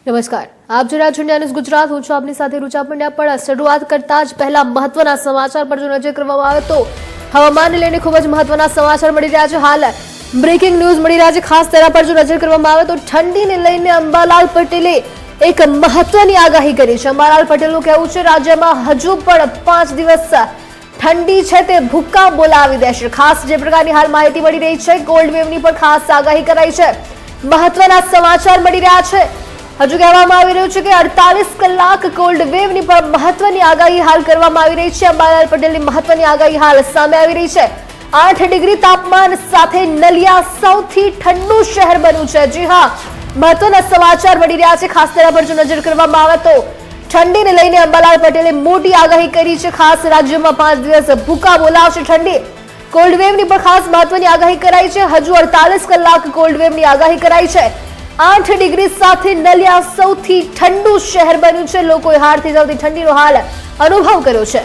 નમસ્કાર, આપ જોઈ રહ્યા છો ન્યૂઝ ગુજરાત. હું છું આપની સાથે રૂચા પંડ્યા. પણ શરૂઆત કરતા જ પહેલા મહત્વના સમાચાર પર જો નજર કરવામાં આવે તો હવામાનને લઈને ખૂબ જ મહત્વના સમાચાર મળી રહ્યા છે. હાલ બ્રેકિંગ ન્યૂઝ મળી રહ્યા છે. ખાસ તેના પર જો નજર કરવામાં આવે તો ઠંડીને લઈને અંબાલાલ પટેલે એક મહત્વની આગાહી કરી છે. અંબાલાલ પટેલનું કહેવું છે રાજ્યમાં હજુ પણ 5 દિવસ ઠંડી છે તે ભૂક્કા બોલાવી દેશે. ખાસ જે પ્રકારની હાલ માહિતી મળી રહી છે, કોલ્ડ વેવની પણ ખાસ આગાહી કરાઈ છે. મહત્વના સમાચાર મળી રહ્યા છે. હજુ કહેવામાં આવી રહ્યું છે કે 48 કલાક કોલ્ડ વેવની પણ મહત્વની આગાહી હાલ કરવામાં આવી રહી છે. અંબાલાલ પટેલની મહત્વની આગાહી હાલ સામે આવી રહી છે. 8 ડિગ્રી તાપમાન સાથે નલિયા સૌથી ઠંડુ શહેર બન્યું છે. જી હા, મહત્વના સમાચાર મળી રહ્યા છે. ખાસ તેના પર જો નજર કરવામાં આવે તો ઠંડીને લઈને અંબાલાલ પટેલે મોટી આગાહી કરી છે. ખાસ રાજ્યમાં 5 દિવસ ભૂકા બોલાવશે ઠંડી. કોલ્ડ વેવની પણ ખાસ મહત્વની આગાહી કરાઈ છે. હજુ 48 કલાક કોલ્ડ વેવની આગાહી કરાઈ છે. 8 ડિગ્રી સાથે નલિયા સૌથી ઠંડુ શહેર બન્યું છે. લોકોએ હાડથી સૌથી ઠંડીનો હાલ અનુભવ કર્યો છે.